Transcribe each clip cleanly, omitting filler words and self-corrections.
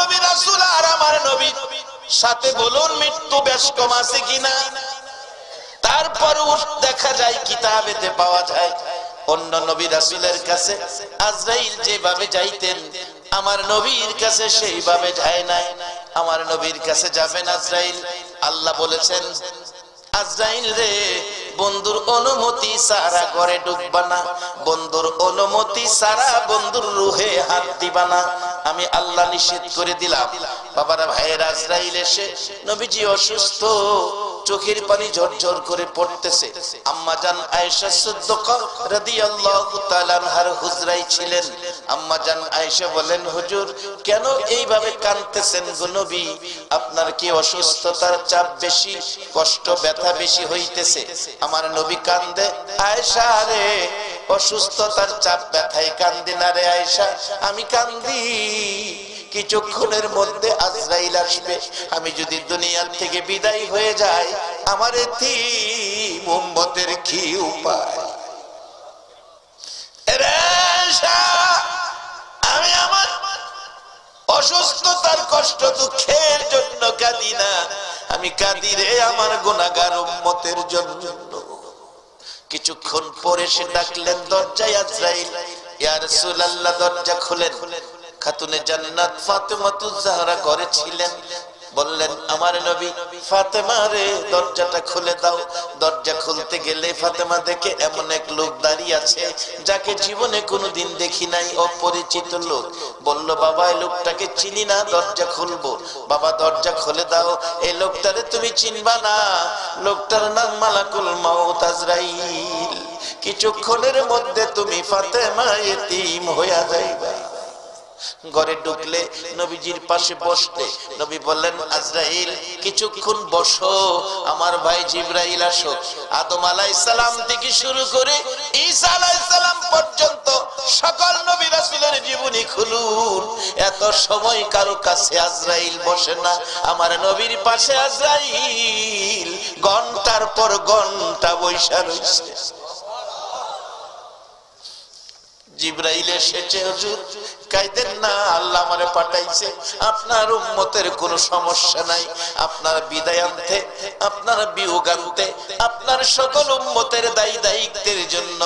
নবী রাসূল আর আমার নবী সাথে বলুন মৃত্যু বেশ কম আছে কিনা? তারপরও দেখা যায় কিতাবেতে পাওয়া যায় অন্য নবী রাসূলের কাছে আজরাইল যেভাবে যাইতেন আমার নবীর কাছে সেইভাবে যায় না। আমার নবীর কাছে যাবেন আজরাইল, আল্লাহ বলেছেন আজরাইল রে বন্ধুর অনুমতি ছাড়া ঘরে ঢুকবা না, বন্ধুর অনুমতি ছাড়া বন্ধুর রূহে হাত দিবা না, আমি আল্লাহ নিষেধ করে দিলাম। বাবারা ভাইয়ের আজরাইল এসে নবীজি অসুস্থ, চোখের পানি ঝরঝর করে পড়তেছে। আম্মা জান আয়েশা সিদ্দিকা রাদিয়াল্লাহু তাআলা আনহার হুজরায় ছিলেন। আম্মা জান আয়েশা বলেন হুজুর কেন এইভাবে কাঁদতেছেন গো নবী, আপনার কি অসুস্থতার চাপ বেশি, কষ্ট ব্যথা বেশি হইতেছে? আমার নবী কান্দে, আয়েশা রে অসুস্থতার চাপ ব্যথায় কান্দি না রে আয়েশা, আমি কান্দি কিছুক্ষণের মধ্যে আজরাইল আসবে, আমি যদি দুনিয়ার থেকে বিদায় হয়ে যাই আমার এতিম উম্মতের কি উপায়? আমি আমার অসুস্থতার কষ্ট দুঃখের জন্য কাঁদি না, আমি কাঁদি রে আমার গুনাহগার উম্মতের জন্য। কিছুক্ষণ পরে সে ডাকলেন দরজায় আজরাইল, ইয়া রাসূলুল্লাহ দরজা খুলেন। খাতুনে জান্নাত ফাতেমাতুজ জাহরা ঘরে ছিলেন, বললেন আমার নবী ফাতেমা রে দরজাটা খুলে দাও। দরজা খুলতে গেলে ফাতেমা দেখে এমন এক লোক দাঁড়িয়ে আছে যাকে জীবনে কোনোদিন দেখি নাই, অপরিচিত লোক। বলল বাবা এই লোকটাকে চিনি না, দরজা খুলবো। বাবা দরজা খুলে দাও, এই লোকটারে তুমি চিনবা না, লোকটার নাম মালাকুল মাউত আজরাইল, কিছুক্ষণের মধ্যে তুমি ফাতেমা এতিম হইয়া যাইবা। ঘরে ঢুকলে নবীজির পাশে বসতে নবী বললেন আজরাইল কিছুক্ষণ বসো, আমার ভাই জিবরাইল আসো। আদম আলাইহিস সালাম থেকে শুরু করে ঈসা আলাইহিস সালাম পর্যন্ত সকল নবী রাসূলের জীবনী খুলুন, এত সময় কারো কাছে আজরাইল বসে না। আমার নবীর পাশে আজরাইল ঘন্টার পর ঘন্টা বসে রইছে। জিবরাইল এসেছে, হুজুর কাইদেন না, আল্লাহ আমারে পাঠাইছে, আপনার উম্মতের কোনো সমস্যা নাই, আপনার বিদায় আনতে, আপনার বিয়োগ আনতে, আপনার সকল উম্মতের দায়ী দায়িত্বের জন্য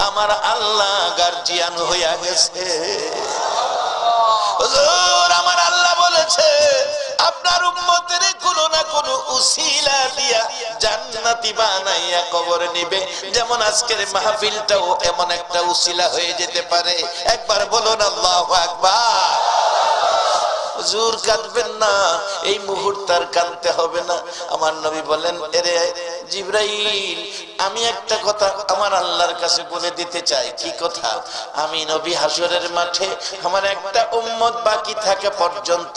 আমার আল্লাহ গার্জিয়ান হইয়া গেছে। হুজুর আমার আল্লাহ বলেছে আপনার উম্মতের কোনো না কোনো উসিলা দিয়া জান্নাতি বানাইয়া কবর নিবে, যেমন আজকের মাহফিলটাও এমন একটা উসিলা হয়ে যেতে পারে। একবার বলুন আল্লাহু আকবার। হুজুর কাঁদবেন না, এই মুহূর্তে আর কাঁদতে হবে না। আমার নবী বলেন এরে জিবরাইল আমি একটা কথা আমার আল্লাহর কাছে বলে দিতে চাই। কি কথা? আমি নবী হাসরের মাঠে আমার একটা উম্মত বাকি থাকা পর্যন্ত,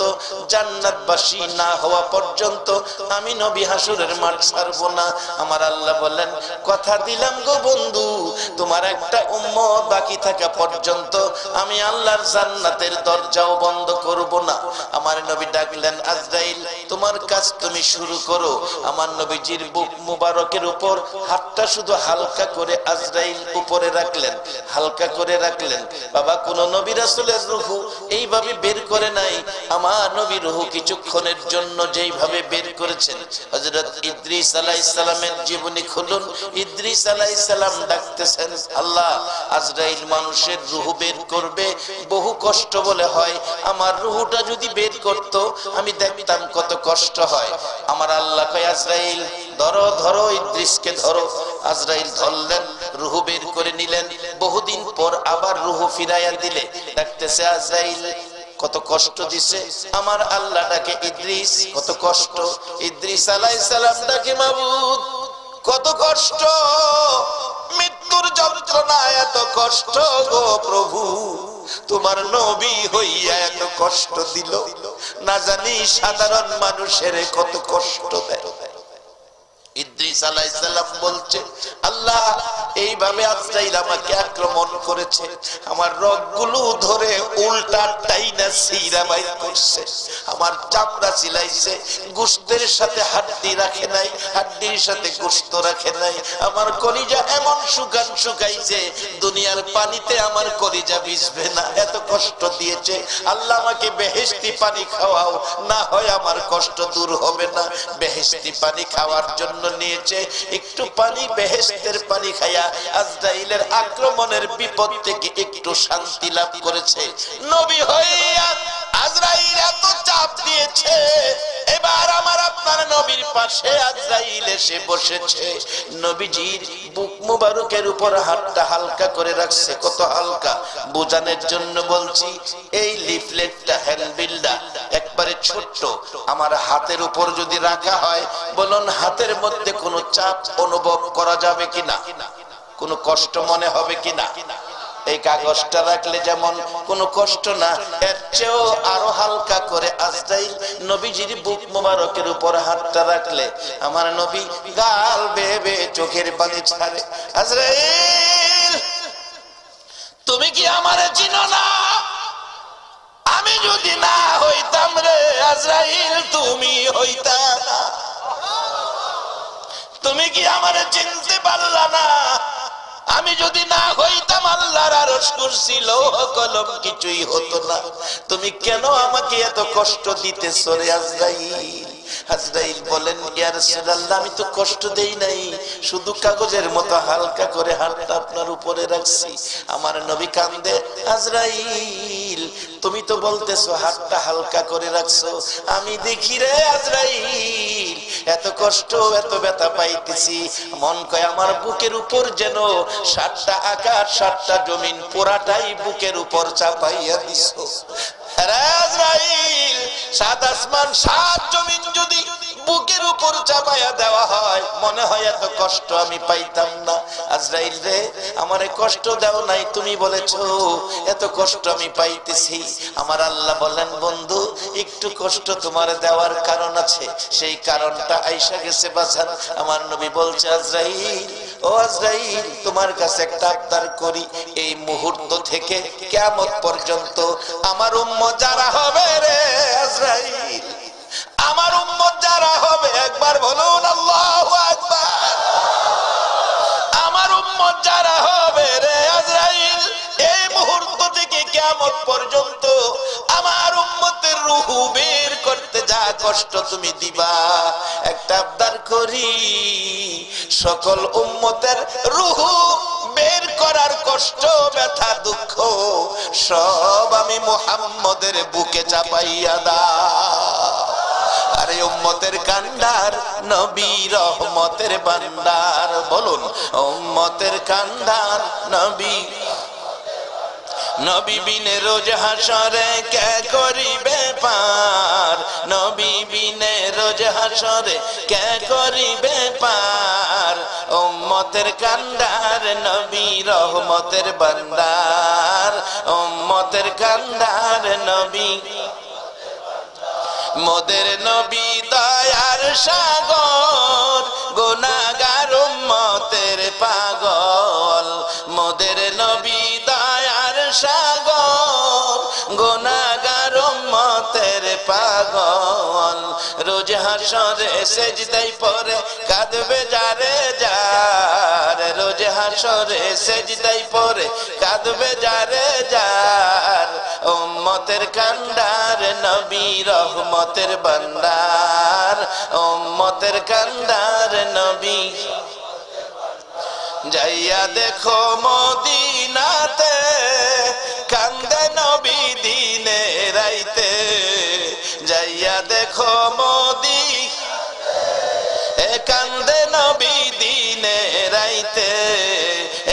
জান্নাতবাসী না হওয়া পর্যন্ত আমি নবী হাসরের মাঠ ছাড়বো না। আমার আল্লাহ বলেন কথা দিলাম গো বন্ধু, তোমার একটা উম্মত বাকি থাকা পর্যন্ত আমি আল্লাহর জান্নাতের দরজাও বন্ধ করব না। আমার নবী ডাকলেন আজরাইল তোমার কাজ তুমি শুরু করো। আমার নবীজির বুক মুবারকের উপর হাতটা শুধু হালকা করে আজরাইল উপরে রাখলেন, হালকা করে রাখলেন। বাবা কোন নবী রাসূলের রূহ এইভাবে বের করে নাই, আমার নবী রূহ কিছুক্ষণের জন্য যেইভাবে বের করেছেন। হযরত ইদ্রিস আলাইহিস সালামের জীবনী খুলুন, ইদ্রিস আলাইহিস সালাম ডাকতেছেন আল্লাহ আজরাইল মানুষের রূহ বের করবে, বহু কষ্ট বলে হয়, আমার রূহটা যদি বের করত আমি দেখতাম কত কষ্ট হয়। আমার আল্লাহ কয় আজরাইল ধরো ধরো, ইদ্রিসকে ধরো। আজরাইল ধরলেন, রূহ বের করে নিলেন। বহুদিন পর আবার রূহ ফিরাইয়া দিলে ডাকতেছে আজরাইল কত কষ্ট দিছে আমার আল্লাহ ডাকে ইদ্রিস, কত কষ্ট। ইদ্রিস আলাইহিস সালাম ডাকে মাবুদ কত কষ্ট, মৃত্যুর যন্ত্রণা এত কষ্ট গো প্রভু, তোমার নবী হইয়া এত কষ্ট দিল, না জানি সাধারণ মানুষের কত কষ্ট দেয়। ইদ্রিস আলাইহিস সালাম বলছে আল্লাহ এইভাবে আজরাইল আমাকে আক্রমণ করেছে, আমার রগগুলো ধরে উল্টা টাইনা সিরা বাইর করছে, আমার চামড়া চিলাইছে, গোশতের সাথে হাড্ডি রাখে নাই, হাড্ডির সাথে গোশত রাখে নাই, আমার কলিজা এমন শুকাইছে দুনিয়ার পানিতে আমার কলিজা ভিজবে না, এত কষ্ট দিয়েছে। আল্লাহ আমাকে বেহেশতি পানি খাওয়াও, না হয় আমার কষ্ট দূর হবে না। বেহেশতি পানি খাওয়ার জন্য নিয়েছে, একটু পানি বেহেশতের পানি খায়া আজরাইলের আক্রমণের বিপদ থেকে একটু শান্তি লাভ করেছে। নবী হইয়া আজরাইল এত চাপ দিয়েছে, এবার আমার আপনার নবীর পাশে আজরাইল এসে বসেছে, নবীজির বুক মুবারকের উপর হাতটা হালকা করে রাখছে। কত হালকা বোঝানোর জন্য বলছি, এই লিফলেটটা হ্যান্ডবিলটা একবারে ছোট্ট, আমার হাতের উপর যদি রাখা হয়, বলুন হাতের মধ্যে কোনো চাপ অনুভব করা যাবে কিনা, কোনো কষ্ট মনে হবে কিনা? এই কাগজটা রাখলে যেমন কোনো কষ্ট না, এর চেয়েও আরো হালকা করে আজরাইল নবীজির বুক মোবারকের উপর হাতটা রাখলে আমার নবী গাল বেয়ে বেয়ে চোখের পানি ছাড়ে। আজরাইল, তুমি কি আমারে চিনো না? আমি যদি না হইতাম রে আজরাইল, তুমি হইতা না। তুমি কি আমারে চিনতে পারলা না? আমি যদি না হইতাম আল্লাহর আরশ কুরসি লৌহ কলম কিছুই হতো না। তুমি কেন আমাকে এত কষ্ট দিতেছো রে আজরাইল? আজরাইল বলেন, ইয়া রাসূলুল্লাহ, আমি তো কষ্ট দেই নাই, শুধু কাগজের মতো হালকা করে হাতটা আপনার উপরে রাখছি। আমার নবী কান্দে, আজরাইল তুমি তো বলতেছো হাতটা হালকা করে রাখছো, আমি দেখি রে আজরাইল এত কষ্ট এত ব্যথা পাইতেছি, মন কয় আমার বুকের উপর যেন 7টা আকাশ 7টা জমিন পুরাটাই বুকের উপর চাপাইয়া দিছো। আজরাইল, 7 আসমান 7 জমিন যদি বুকের উপর চাপাইয়া দেওয়া হয়, মনে হয় এত কষ্ট আমি পাইতাম না। আজরাইল রে, আমারে কষ্ট দাও নাই, তুমি বলেছো এত কষ্ট আমি পাইতেছি। আমার আল্লাহ বলেন, বন্ধু একটু কষ্ট তোমার দেওয়ার কারণ আছে, সেই কারণটা আইসা গেছে বাজান। আমার নবী বলছে, আজরাইল, ও আজরাইল, তোমার কাছে একটা আবদার করি, এই মুহূর্ত থেকে কিয়ামত পর্যন্ত আমার উম্মত যারা হবে রে আজরাইল, আমার উম্মত যারা হবে, একবার বলুন আল্লাহু আকবার, আমার উম্মত যারা হবে রে আজরাইল, এই মুহূর্ত থেকে কিয়ামত পর্যন্ত আমার উম্মতের রূহ বের করতে যা কষ্ট তুমি দিবা, একটা আবদার করি, সকল উম্মতের রূহ বের করার কষ্ট ব্যথা দুঃখ সব আমি মুহাম্মদের বুকে চাপাইয়া দাও। আরে উম্মতের কান্ডার নবী রহমতের ভান্ডার, বলুন উম্মতের কান্ডার নবী, নবী বিনে রোজ হাসরে কে করিবে পার, নবী বিনে রোজ হাসরে কে করিবে পার, উম্মতের কান্ডার নবী রহমতের ভান্ডার, উম্মতের কান্ডার নবী, মোদের নবী দয়ার সাগর, গুনাহগার উম্মতের পাগল, মোদের নবী দয়ার সাগর, গুনাহগার উম্মতের পাগল, রোজ হাসরে সেজদায় পড়ে কাঁদবে যারে যার, রোজ হাসরে সেজদায় পড়ে কাঁদবে যারে যার, উম্মতের কান্ডার নবী রহমতের ভান্ডার, উম্মতের কান্ডার নবী, যাইয়া দেখো মদিনাতে কান্দে নবী দিনে রাইতে, যাইয়া দেখো মদিনাতে কান্দে নবী দিনে রাইতে,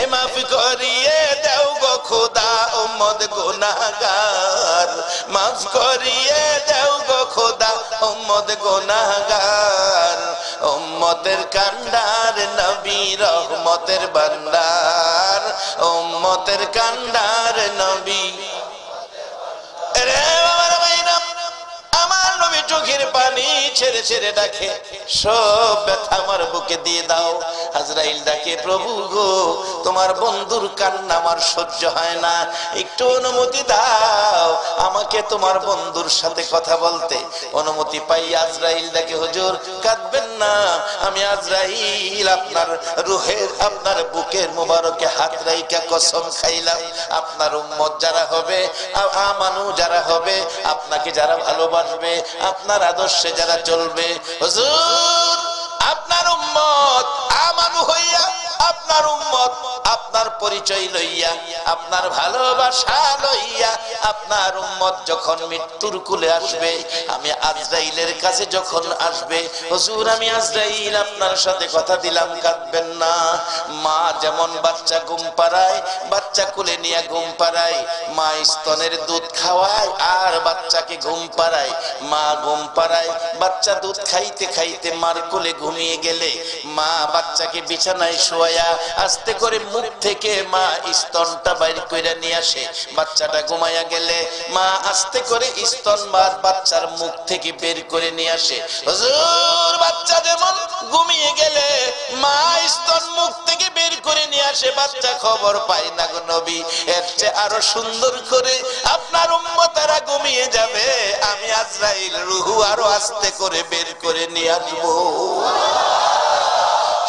এ মাফ করিয়ে দাও গো খোদা উম্মত গুনাহগার, মাফ করিয়ে দাও গো খোদা উম্মত গুনাহগার, উম্মতের কান্ডার নবী রহমতের ভান্ডার, উম্মতের কান্ডার নবী। রে বাবার ভাইরা, আমার নবী চোখের পানি ছেড়ে ছেড়ে ডাকে, সব ব্যথা আমার বুকে দিয়ে দাও। আজরাইল ডাকে, প্রভু গো, তোমার বন্ধুর কান্না আমার সহ্য হয় না, একটু অনুমতি দাও আমাকে তোমার বন্ধুর সাথে কথা বলতে। অনুমতি পাই আজরাইল ডাকে, হুজুর কাঁদবেন না, আমি আজরাইল আপনার রূহের, আপনার বুকের মুবারকে হাত রাইখা কসম খাইলাম, আপনার উম্মত যারা হবে, আমানু যারা হবে, আপনাকে যারা ভালোবাসবে, আপনার আদর্শে যারা চলবে, হুজুর আপনার উম্মত আমানু হইয়া, আপনার উম্মত আপনার পরিচয় লইয়া, আপনার ভালোবাসা লইয়া, আপনার উম্মত যখন মৃত্যুর কুলে আসবে, আমি আজরাইলের কাছে যখন আসবে, হুজুর আমি আজরাইল আপনার সাথে কথা দিলাম, কাঁদবেন না। মা যেমন বাচ্চা ঘুম পাড়ায়, বাচ্চা কুলে নিয়ে ঘুম পাড়ায়, মা স্তনের দুধ খাওয়ায় আর বাচ্চাকে ঘুম পাড়ায়, মা ঘুম পাড়ায়, বাচ্চা দুধ খাইতে খাইতে মার কোলে ঘুমিয়ে গেলে মা বাচ্চাকে বিছানায় শোয়া আস্তে করে মুখ থেকে মা স্তনটা বাইর করে নিয়ে আসে। বাচ্চাটা ঘুমায়া গেলে মা আস্তে করে স্তন বাচ্চার মুখ থেকে বের করে নিয়ে আসে। হুজুর বাচ্চা যেমন ঘুমিয়ে গেলে মা স্তন মুখ থেকে বের করে নিয়ে আসে, বাচ্চা খবর পায় না গো নবী, এর চেয়ে আরো সুন্দর করে আপনার উম্মতেরা ঘুমিয়ে যাবে, আমি আজরাইল রূহু আরো আস্তে করে বের করে নিয়ে আসবো।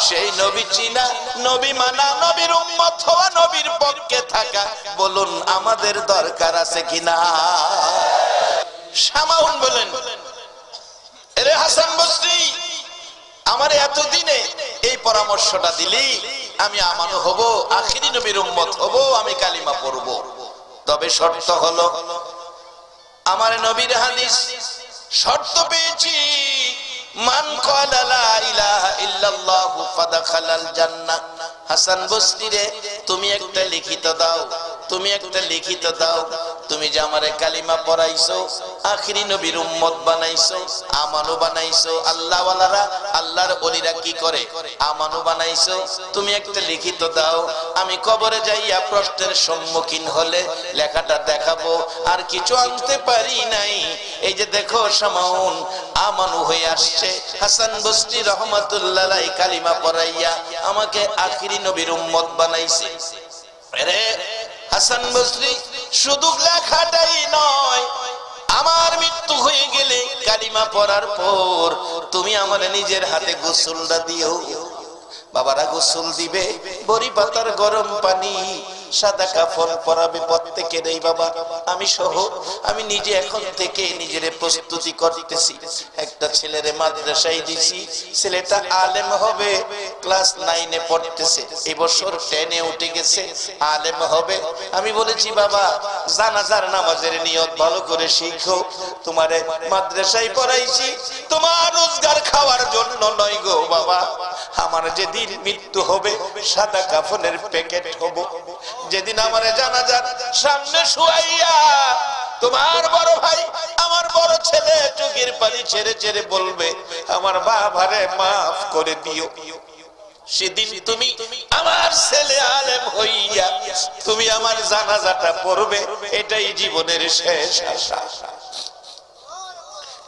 সেই নবী চিনা, নবী মানা, নবীর উম্মত হওয়া, নবীর পক্ষে থাকা, বলুন আমাদের দরকার আছে কিনা? সামাউন বলেন, এরে হাসান বসরি, আমার এতদিনে এই পরামর্শটা দিলি, আমি আমানু হব, আখিরি নবীর উম্মত হব, আমি কালিমা পড়ব, তবে শর্ত হলো আমার নবীর হাদিস শর্ত পেয়েছি, মান ক্বালা লা ইলাহা ইল্লাল্লাহু ফাদাখালাল জান্নাহ। হাসান বসরি রে, তুমি একটা লিখিত দাও, তুমি একটা লিখিত দাও, তুমি যে আমারে কালিমা পড়াইছো, আখিরি নবীর উম্মত বানাইছো, আমানু বানাইছো। আল্লাহ ওয়ালারা, আল্লাহর ওলিরা কি করে? আমানু বানাইছো, তুমি একটা লিখিত দাও, আমি কবরে যাইয়া প্রশ্নের সম্মুখীন হলে লেখাটা দেখাবো। আর কিছু আনতে পারি নাই, এই যে দেখো সামাউন আমানু হয়ে আসছে। হাসান বসরি রহমাতুল্লাহ আলাইহি কালিমা পড়াইয়া আমাকে আখিরি নবীর উম্মত বানাইছে। আরে হাসান বসরি শুধু লেখাটাই নয়, আমার মৃত্যু হয়ে গেলে কালিমা পড়ার পর তুমি আমার নিজের হাতে গোসলটা দিও। বাবারা গোসল দিবে, বড়ি পাতার গরম পানি, সাদা কাফন পরাবে প্রত্যেকের। এই বাবা আমি সহ আমি নিজে এখন থেকে নিজের প্রস্তুতি করতেছি। একটা ছেলেরে মাদ্রাসায় দিছি, ছেলেটা আলেম হবে, ক্লাস 9 এ পড়তেছে, এই বছর 10 এ উঠে গেছে, আলেম হবে। আমি বলেছি বাবা জানাজার নামাজের নিয়ত ভালো করে শিখো, তোমারে মাদ্রাসায় পড়াইছি তোমার রোজগার খাওয়ার জন্য নয় গো বাবা। আমার যেদিন মৃত্যু হবে সাদা কাফনের প্যাকেট হব, যেদিন আমার জানাজার সামনে শুয়াইয়া তোমার বড় ভাই আমার বড় ছেলে চোখের পানি ছেড়ে ছেড়ে বলবে আমার বাবারে মাফ করে দিও, সেদিন তুমি আমার ছেলে আলেম হইয়া তুমি আমার জানাজাটা পড়বে, এটাই জীবনের শেষ আশা।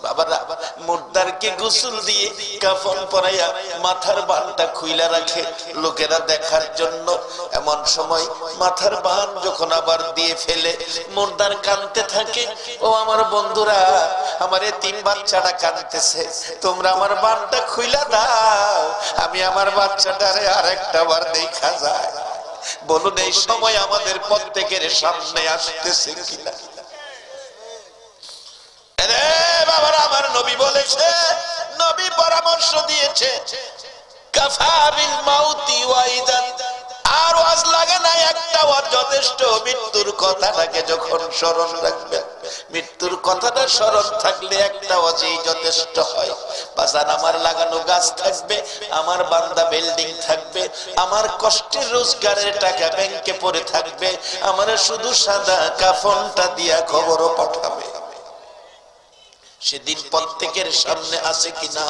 বাবারা মুর্দারকে গোসল দিয়ে কাফন পরাইয়া মাথার বানটা খুইলা রাখে লোকেরা দেখার জন্য। এমন সময় মাথার বান যখন আবার দিয়ে ফেলে মুর্দার কাঁদতে থাকে, ও আমার বন্ধুরা আমার এতিম বাচ্চাটা কাঁদতেছে, তোমরা আমার বানটা খুইলা দাও, আমি আমার বাচ্চাটারে আরেকটা বার দেখা যায়। বলুন এই সময় আমাদের প্রত্যেকের সামনে আসতেছে কিনা? বাবার আমার নবী বলেছে, নবী পরামর্শ দিয়েছে, কাফা বিল মাউতি ওয়াইদান, আর ওয়াজ লাগে না একটা ওয়াজ যথেষ্ট। মৃত্যুর কথাটাকে যখন স্মরণ রাখবেন, মৃত্যুর কথাটা স্মরণ থাকলে একটা ওয়াজই যথেষ্ট হয়। বাজান আমার লাগানো গাছ থাকবে, আমার বান্দা বিল্ডিং থাকবে, আমার কষ্টের রোজগারের টাকা ব্যাংকে পড়ে থাকবে, আমার শুধু সাদা কাফনটা দিয়া খবরও পাঠাবে। সেদিন প্রত্যেকের সামনে আছে কিনা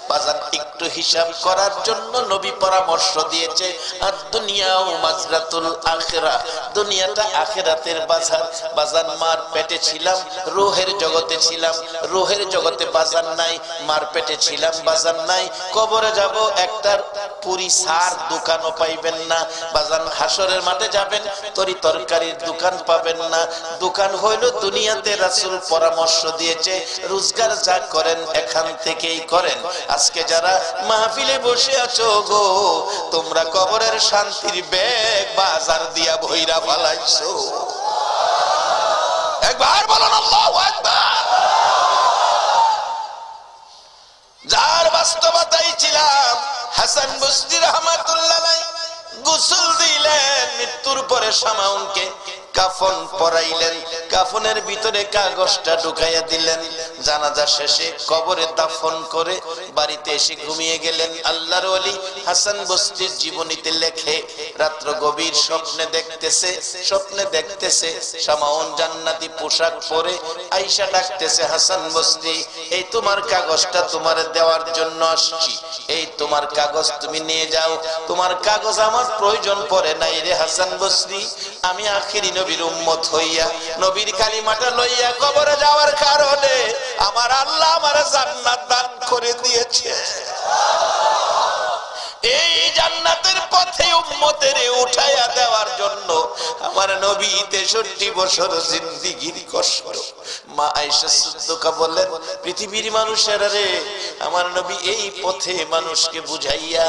বাজান একটু হিসাব করার জন্য নবী পরামর্শ দিয়েছে। আর দুনিয়াও মাজরাতুল আখিরা, দুনিয়াটা আখিরাতের বাজার। বাজান মার পেটে ছিলাম, রূহের জগতে ছিলাম, রূহের জগতে বাজার নাই, মার পেটে ছিলাম, বাজার নাই। কবরে যাব, একটার পুরি সার দোকানও পাইবেন না। বাজান হাসরের মাঠে যাবেন, তরি তরকারির দোকান পাবেন না। দোকান হইল দুনিয়াতে। রাসূল পরামর্শ দিয়েছে রোজগার যা করেন এখান থেকেই করেন। আজকে যারা মাহফিলে বসে আছো গো, তোমরা কবরের শান্তির ব্যাগ বাজার দিয়া ভইরা ফালাইছো। একবার বলুন আল্লাহু আকবার। যার বাস্তবতাই ছিলাম হাসান বসরি রাহমাতুল্লাহ আলাইহি গোসল দিলেন, মৃত্যুর পরে শামাউনকে কাফন পরাইলেন, কাফনের ভিতরে কাগজটা ঢুকাইয়া দিলেন। জানাজা শেষে কবরে দাফন করে বাড়িতে এসে ঘুমিয়ে গেলেন। আল্লাহর ওলি হাসান বসরির জীবনীতে লেখে, রাত্র গভীর স্বপ্নে দেখতেছে শামাউন জান্নাতি পোশাক পরে আয়েশা ডাকতেছে, হাসান বসরি এই তোমার কাগজটা তোমার দেওয়ার জন্য আসছি, এই তোমার কাগজ তুমি নিয়ে যাও। তোমার কাগজ আমার প্রয়োজন পড়ে নাই রে হাসান বসরি। আমি আখিরি নবীর উম্মত হইয়া নবীর কালিমাটা লইয়া কবরে যাওয়ার কারণে আমার আল্লাহ আমার জান্নাত দান করে দিয়েছে। এই জান্নাতের পথে উম্মতের উঠাইয়া দেওয়ার জন্য আমার নবী 63 বছর জিন্দেগির কষ্ট। মা আয়েশা সিদ্দিকা বলেন, পৃথিবীর মানুষেরা রে, আমার নবী এই পথে মানুষকে বুঝাইয়া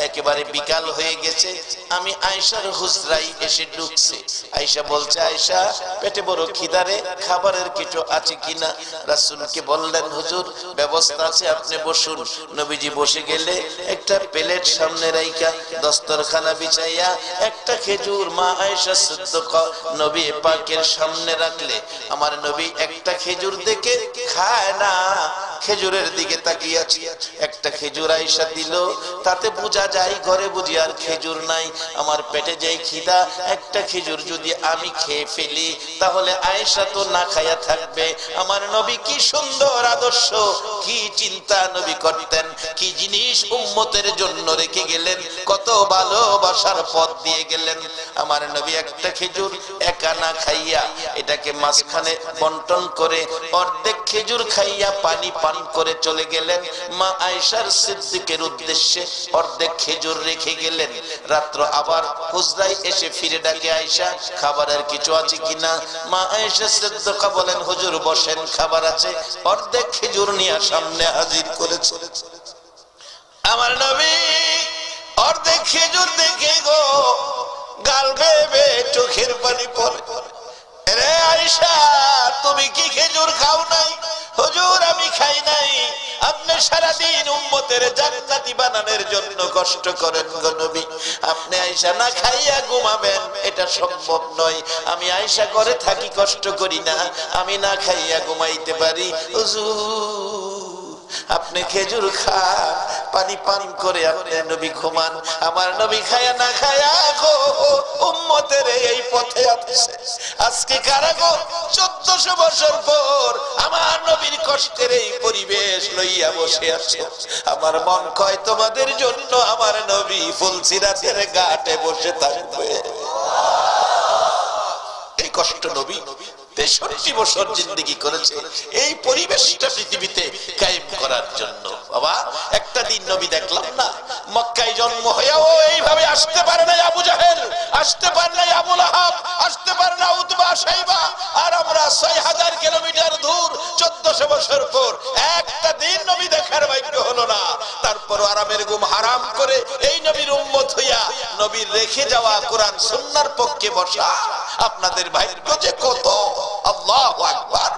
একেবারে বিকাল হয়ে গেছে। আমি আয়েশার হুজরায় এসে ঢুকছি। আয়েশা বলছে, আয়েশা পেটে বড় খিদারে, খাবারের কিছু আছে কিনা? রাসূলকে বললেন, হুজুর ব্যবস্থা আছে, আপনি বসুন। নবীজি বসে গেলে একটা প্লেট সামনে রাইখা দস্তরখানা বিছাইয়া একটা খেজুর মা আয়েশা সিদ্দিকা নবী পাকের সামনে রাখলে আমার নবী একটা খেজুর দেখে খায় না, খেজুরের দিকে তাকিয়ে আছে। একটা খেজুর আয়েশা দিল, তাতে বোঝা যায় ঘরে বুঝি আর খেজুর নাই। আমার পেটে যেই খিদা, একটা খেজুর যদি আমি খেয়ে ফেলি তাহলে আয়েশা তো না খায়া থাকবে। আমার নবী কি সুন্দর আদর্শ, কি চিন্তা নবী করতেন, কি জিনিস উম্মতের জন্য রেখে গেলেন, কত ভালোবাসার পথ দিয়ে গেলেন। আমার নবী একটা খেজুর একা না খাইয়া এটাকে মাঝখানে বন্টন করে অর্ধেক খেজুর খাইয়া পানি পান করে চলে গেলেন। মা আয়েশার সিদ্দিকের উদ্দেশ্যে অর্ধেক খেজুর রেখে গেলেন। রাত্র আবার হুজরায় এসে ফিরে ডাকে, আয়েশা খাবারের কিছু আছে কিনা? মা আয়েশা সিদ্দিকা বলেন, হুজুর বসেন, খাবার আছে। অর্ধেক খেজুর নিয়ে সামনে হাজির করেছে। আমার নবী অর্ধেক খেজুর দেখে গো গাল বেয়ে চোখের পানি পড়ে। রে আয়েশা, তুমি কি খেজুর খাও নাই? হুজুর আমি খাই নাই। আপনি সারাদিন উম্মতের জান্নাতি বানানোর জন্য কষ্ট করেন গো নবী, আপনি আয়েশা না খাইয়া ঘুমাবেন এটা সম্ভব নয়। আমি আয়েশা ঘরে থাকি, কষ্ট করি না, আমি না খাইয়া ঘুমাইতে পারি। হুজুর আপনি খেজুর খান, পানি পান করে আপনি নবী ঘুমান। আমার নবী খায়া না খায়া গো উম্মতের এই পথে আছে। আজকে কারা গো 1400 বছর পর আমার নবীর কষ্টের এই পরিবেশ লইয়া বসে আছে। আমার মন কয় তোমাদের জন্য আমার নবী ফুলসিরাতের ঘাটে বসে থাকবে। এই কষ্ট নবী 63 বছর জিন্দেগি করেছে এই পরিবেশটা পৃথিবীতে কায়েম করার জন্য। বাবা একটা দিন নবী দেখলাম না, মক্কায় জন্ম হয়েও এইভাবে আসতে পারে না আবু জাহেল, আসতে পারে না আবু লাহাব, আসতে পারে না উতবা শাইবা। আর আমরা 6000 কিলোমিটার দূর 1400 বছর পর একটা দিন নবী দেখার ভাগ্য হলো না। তারপর আরামের ঘুম হারাম করে এই নবীর উম্মত হইয়া নবীর রেখে যাওয়া কোরআন সুন্নাহর পক্ষে বসা আপনাদের ভাগ্য যে কত। আল্লাহু আকবার।